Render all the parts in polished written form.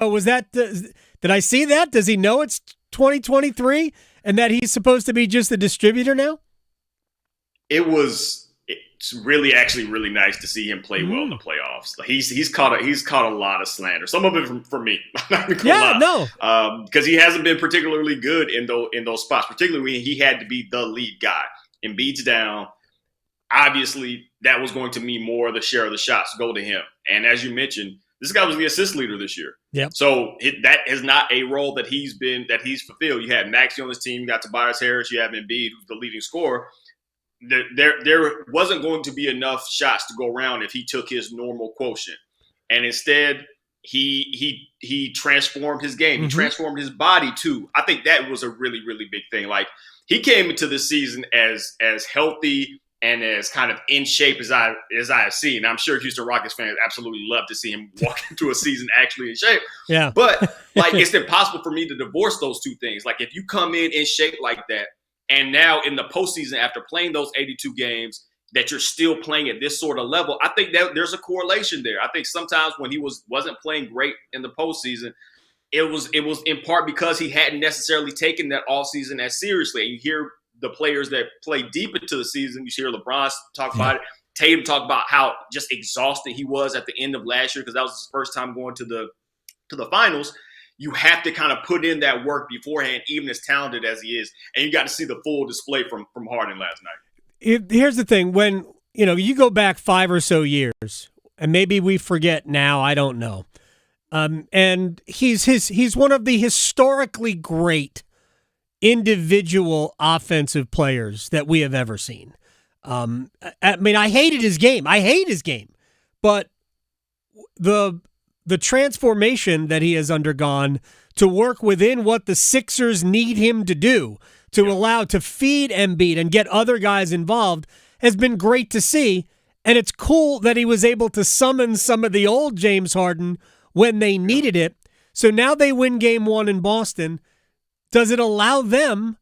Oh, was that? Did I see that? Does he know it's 2023 and that he's supposed to be just a distributor now? It's really actually really nice to see him play well in the playoffs. Like he's caught a lot of slander. Some of it from me. Because he hasn't been particularly good in those spots, particularly when he had to be the lead guy. Embiid's down. Obviously, that was going to mean more of the share of the shots go to him. And as you mentioned, this guy was the assist leader this year. Yep. So that is not a role that he's fulfilled. You had Maxey on this team. You got Tobias Harris. You have Embiid, who's the leading scorer. There wasn't going to be enough shots to go around if he took his normal quotient. And instead, he transformed his game. Mm-hmm. He transformed his body, too. I think that was a really, really big thing. Like, he came into this season as healthy and as kind of in shape as I have seen. I'm sure Houston Rockets fans absolutely love to see him walk into a season actually in shape. Yeah. But like, it's impossible for me to divorce those two things. Like, if you come in shape like that, and now in the postseason, after playing those 82 games, that you're still playing at this sort of level, I think that there's a correlation there. I think sometimes when he wasn't playing great in the postseason, it was in part because he hadn't necessarily taken that offseason as seriously. And you hear the players that play deep into the season. You hear LeBron talk about it. Tatum talk about how just exhausted he was at the end of last year because that was his first time going to the finals. You have to kind of put in that work beforehand, even as talented as he is. And you got to see the full display from Harden last night. Here's the thing. When you go back 5 or so years, and maybe we forget now, I don't know. And he's one of the historically great individual offensive players that we have ever seen. I mean, I hated his game. I hate his game. But the transformation that he has undergone to work within what the Sixers need him to do, to allow to feed Embiid and get other guys involved, has been great to see. And it's cool that he was able to summon some of the old James Harden when they needed it. So now they win game 1 in Boston. Does it allow them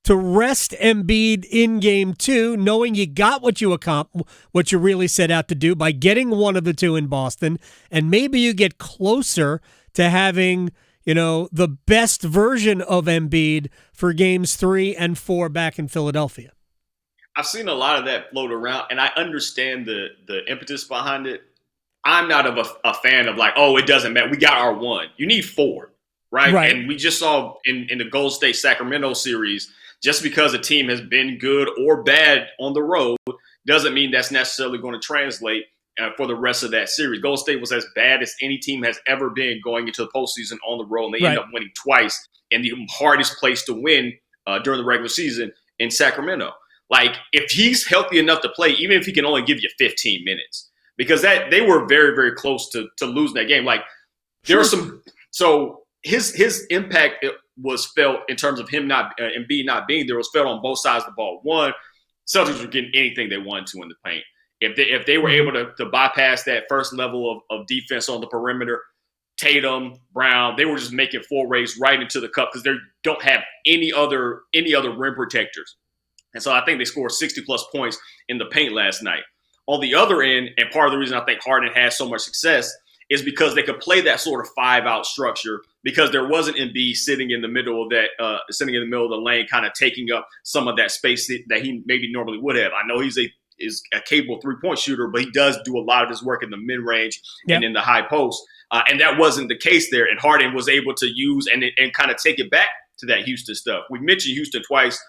to rest Embiid in game 2, knowing you got what you really set out to do by getting one of the two in Boston, and maybe you get closer to having, the best version of Embiid for games 3 and 4 back in Philadelphia? I've seen a lot of that float around, and I understand the impetus behind it. I'm not a fan of like, oh, it doesn't matter. We got our one. You need 4. Right. And we just saw in the Golden State Sacramento series, just because a team has been good or bad on the road doesn't mean that's necessarily going to translate for the rest of that series. Golden State was as bad as any team has ever been going into the postseason on the road, and they ended up winning twice in the hardest place to win during the regular season in Sacramento. Like, if he's healthy enough to play, even if he can only give you 15 minutes, because they were very, very close to losing that game. Like, there were some – so – His impact was felt in terms of him Embiid not being there was felt on both sides of the ball. One, Celtics were getting anything they wanted to in the paint. If they were able to bypass that first level of defense on the perimeter, Tatum, Brown, they were just making forays right into the cup because they don't have any other rim protectors. And so I think they scored 60-plus points in the paint last night. On the other end, and part of the reason I think Harden has so much success is because they could play that sort of 5-out structure because there wasn't Embiid sitting in the middle of the lane, kind of taking up some of that space that he maybe normally would have. I know he's a capable 3-point shooter, but he does do a lot of his work in the mid-range and in the high post. And that wasn't the case there. And Harden was able to use and kind of take it back to that Houston stuff. We mentioned Houston twice.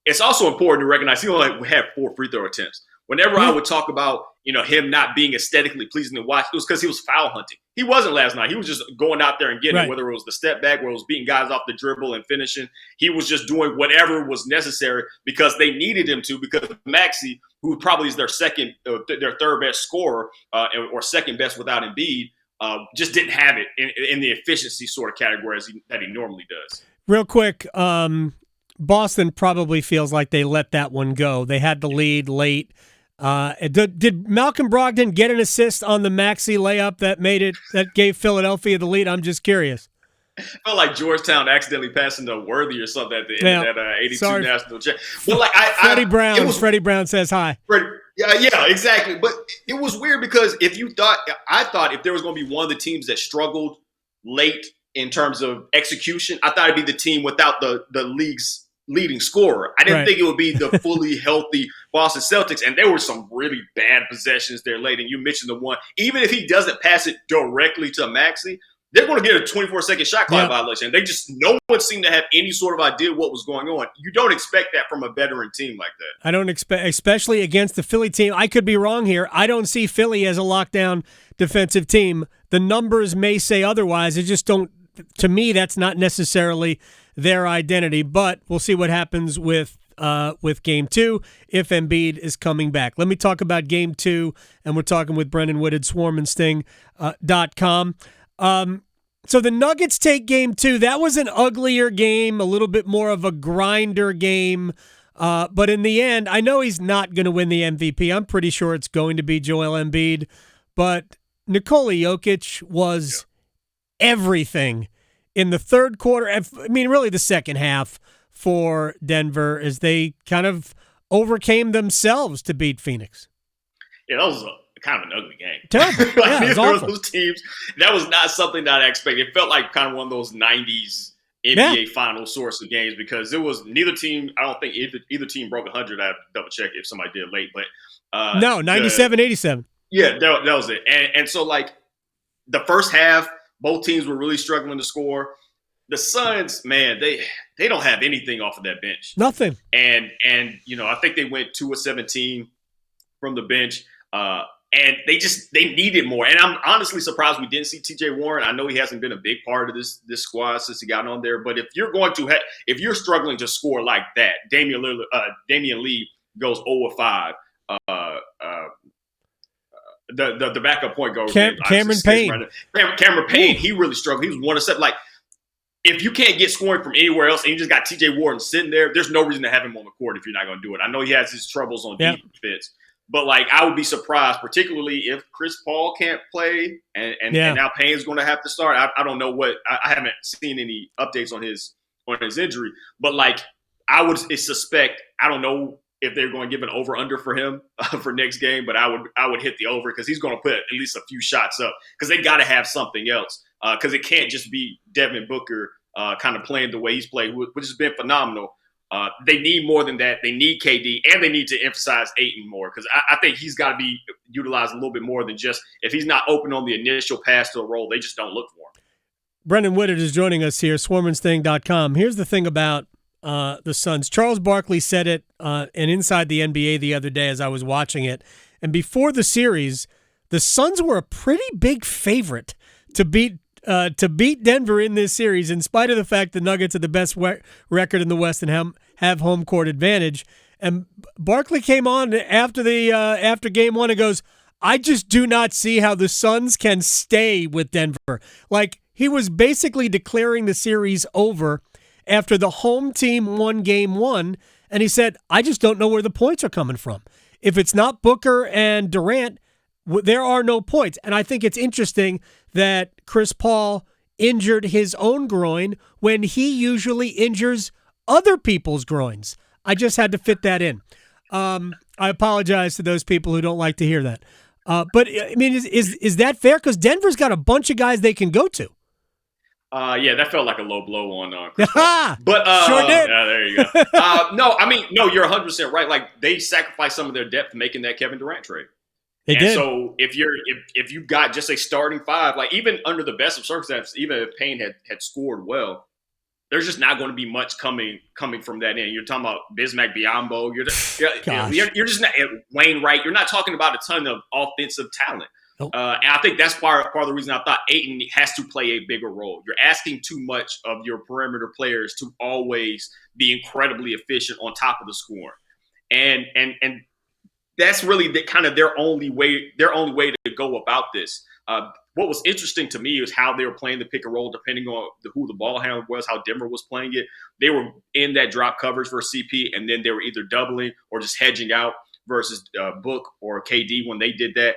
It's also important to recognize he only had 4 free throw attempts. Whenever I would talk about, him not being aesthetically pleasing to watch, it was because he was foul hunting. He wasn't last night. He was just going out there and getting it, whether it was the step back, where it was beating guys off the dribble and finishing. He was just doing whatever was necessary because they needed him to, because Maxey, who probably is their third best scorer or second best without Embiid, just didn't have it in the efficiency sort of category that he normally does. Real quick, Boston probably feels like they let that one go. They had the lead late. Did Malcolm Brogdon get an assist on the Maxey layup that gave Philadelphia the lead? I'm just curious. I felt like Georgetown accidentally passing to Worthy or something at the end of that 82 national check. But like Freddie Brown says hi. Yeah, exactly. But it was weird because I thought if there was going to be one of the teams that struggled late in terms of execution. I thought it'd be the team without the league's leading scorer. I didn't think it would be the fully healthy Boston Celtics. And there were some really bad possessions there late. And you mentioned the one, even if he doesn't pass it directly to Maxey, they're going to get a 24-second shot clock violation. They just, no one seemed to have any sort of idea what was going on. You don't expect that from a veteran team like that. I don't expect, especially against the Philly team. I could be wrong here. I don't see Philly as a lockdown defensive team. The numbers may say otherwise. It just don't, to me, that's not necessarily their identity. But we'll see what happens with Game 2 if Embiid is coming back. Let me talk about Game 2, and we're talking with Brenden Whitted, swarmandsting.com. So the Nuggets take Game 2. That was an uglier game, a little bit more of a grinder game. But in the end, I know he's not going to win the MVP. I'm pretty sure it's going to be Joel Embiid. But Nikola Jokic was everything in the third quarter. I mean, really the second half for Denver as they kind of overcame themselves to beat Phoenix. Yeah, that was kind of an ugly game. Terrible. Yeah, it was awful. Those teams, that was not something that I expected. It felt like kind of one of those 90s NBA final sorts of games because it was neither team, I don't think either team broke 100. I have to double check if somebody did late. But no, 97-87. Yeah, that was it. And so, like, the first half, both teams were really struggling to score. The Suns, man, they don't have anything off of that bench. Nothing. And you know, I think they went 2 of 17 from the bench. And they needed more. And I'm honestly surprised we didn't see TJ Warren. I know he hasn't been a big part of this squad since he got on there. But if you're struggling to score like that, Damian Lee goes 0 of 5. The backup point guard, Cameron Payne. Cameron Payne, he really struggled. He was 1 of 7. Like, if you can't get scoring from anywhere else and you just got TJ Warren sitting there, there's no reason to have him on the court if you're not going to do it. I know he has his troubles on defense. But, like, I would be surprised, particularly if Chris Paul can't play and now Payne's going to have to start. I don't know what – I haven't seen any updates on his injury. But, like, I would suspect – I don't know if they're going to give an over-under for him for next game, but I would hit the over because he's going to put at least a few shots up because they got to have something else because it can't just be Devin Booker kind of playing the way he's played, which has been phenomenal. They need more than that. They need KD, and they need to emphasize Ayton more because I think he's got to be utilized a little bit more than just if he's not open on the initial pass to a roll, they just don't look for him. Brenden Whitted is joining us here, swarmansthing.com. Here's the thing about the Suns. Charles Barkley said it and Inside the NBA the other day as I was watching it. And before the series, the Suns were a pretty big favorite to beat Denver in this series, in spite of the fact the Nuggets are the best record in the West and have home court advantage. And Barkley came on after game 1 and goes, I just do not see how the Suns can stay with Denver. Like, he was basically declaring the series over after the home team won game 1, and he said, I just don't know where the points are coming from. If it's not Booker and Durant, there are no points. And I think it's interesting that Chris Paul injured his own groin when he usually injures other people's groins. I just had to fit that in. I apologize to those people who don't like to hear that. But, I mean, is that fair? Because Denver's got a bunch of guys they can go to. Yeah, that felt like a low blow on Chris Paul. But sure did. There you go. No, you're 100% right. Like, they sacrificed some of their depth making that Kevin Durant trade. They did. So if you've got just a starting 5, like even under the best of circumstances, even if Payne had scored well, there's just not going to be much coming from that end. You're talking about Bismack Biyombo. You're just not Wainwright. You're not talking about a ton of offensive talent. Nope. And I think that's part of the reason I thought Ayton has to play a bigger role. You're asking too much of your perimeter players to always be incredibly efficient on top of the score, and that's really kind of their only way to go about this. What was interesting to me is how they were playing the pick and roll, depending on who the ball handler was, how Denver was playing it. They were in that drop coverage for CP, and then they were either doubling or just hedging out versus Book or KD when they did that.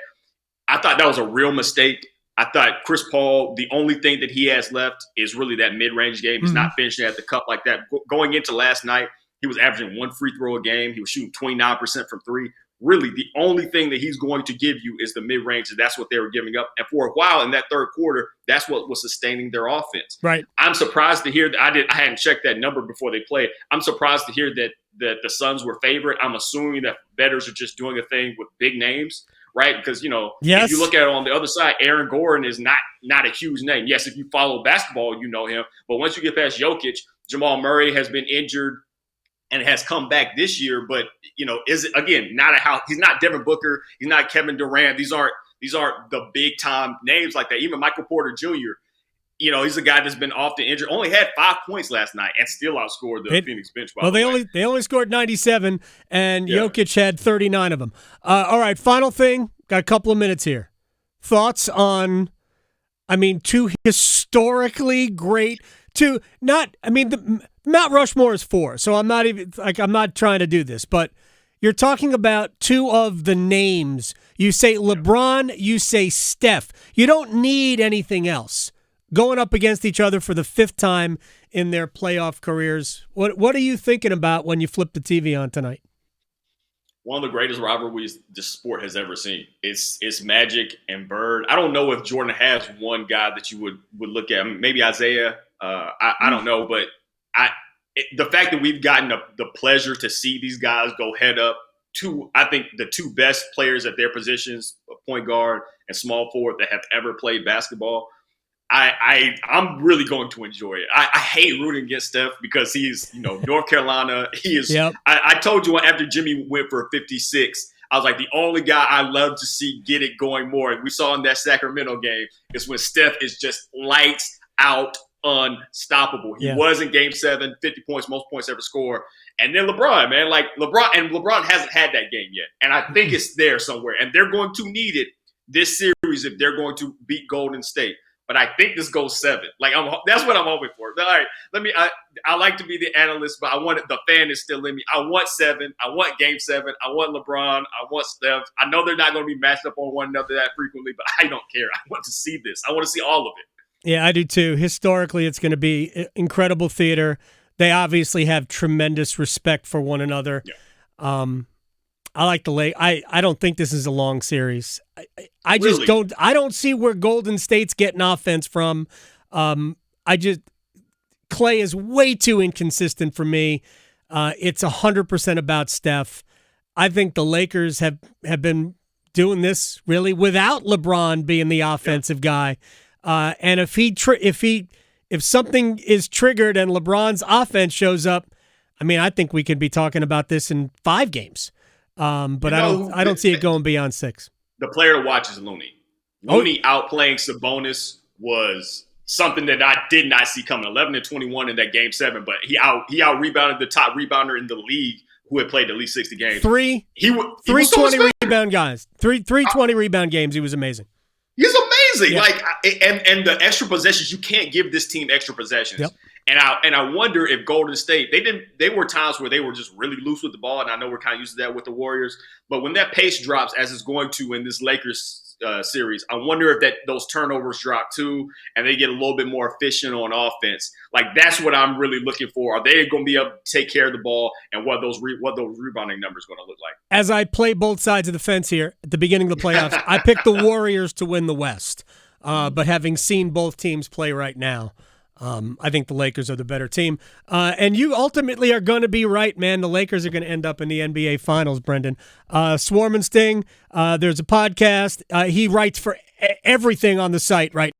I thought that was a real mistake. I thought Chris Paul, the only thing that he has left is really that mid-range game. He's not finishing at the cup like that. Going into last night, he was averaging 1 free throw a game. He was shooting 29% from 3. really the only thing that he's going to give you is the mid-range, and that's what they were giving up. And for a while in that third quarter, that's what was sustaining their offense. Right. I'm surprised to hear that I hadn't checked that number before they played. I'm surprised to hear that the Suns were favored. I'm assuming that bettors are just doing a thing with big names, right? Because, if you look at it on the other side, Aaron Gordon is not a huge name. Yes, if you follow basketball, you know him. But once you get past Jokic, Jamal Murray has been injured and has come back this year, but is it again he's not Devin Booker, he's not Kevin Durant. These aren't the big time names like that. Even Michael Porter Jr., he's a guy that's been often injured. Only had 5 points last night and still outscored the Phoenix bench. They only scored 97, and Jokic had 39 of them. All right, final thing. Got a couple of minutes here. Thoughts on, two historically great. Mount Rushmore is 4, so I'm not trying to do this, but you're talking about two of the names. You say LeBron, you say Steph. You don't need anything else. Going up against each other for the 5th time in their playoff careers. What are you thinking about when you flip the TV on tonight? One of the greatest rivalries this sport has ever seen. It's Magic and Bird. I don't know if Jordan has one guy that you would look at. Maybe Isaiah. I don't know, but the fact that we've gotten the pleasure to see these guys go head up to, I think, the two best players at their positions, point guard and small forward, that have ever played basketball, I'm really going to enjoy it. I hate rooting against Steph because he's, North Carolina. He is. Yep. I told you after Jimmy went for 56, I was like, the only guy I love to see get it going more, and we saw in that Sacramento game, is when Steph is just lights out, unstoppable. He was in Game 7, 50 points, most points ever scored. And then LeBron, man, LeBron hasn't had that game yet, and I think it's there somewhere. And they're going to need it this series if they're going to beat Golden State. But I think this goes 7. That's what I'm hoping for. All right, I like to be the analyst, but the fan is still in me. I want 7. I want Game 7. I want LeBron. I want Steph. I know they're not going to be matched up on one another that frequently, but I don't care. I want to see this. I want to see all of it. Yeah, I do too. Historically, it's going to be incredible theater. They obviously have tremendous respect for one another. Yeah. I like the Lake. I don't think this is a long series. I just really don't. I don't see where Golden State's getting offense from. Clay is way too inconsistent for me. It's 100% about Steph. I think the Lakers have been doing this really without LeBron being the offensive guy. And if something is triggered and LeBron's offense shows up, I think we could be talking about this in 5 games. But I don't see it going beyond 6. The player to watch is Looney. Looney outplaying Sabonis was something that I did not see coming. 11-21 in that Game 7, but he out rebounded the top rebounder in the league who had played at least 60 games. 320 rebound guys. 320 rebound games. He was amazing. He's amazing. Yeah. And the extra possessions, you can't give this team extra possessions. Yep. And I wonder if Golden State, they were times where they were just really loose with the ball, and I know we're kind of used to that with the Warriors. But when that pace drops, as it's going to in this Lakers series, I wonder if those turnovers drop too, and they get a little bit more efficient on offense. That's what I'm really looking for. Are they going to be able to take care of the ball, and what those rebounding numbers going to look like? As I play both sides of the fence here at the beginning of the playoffs, I picked the Warriors to win the West. But having seen both teams play right now, I think the Lakers are the better team. And you ultimately are going to be right, man. The Lakers are going to end up in the NBA Finals, Brenden. Swarm and Sting, there's a podcast. He writes for everything on the site right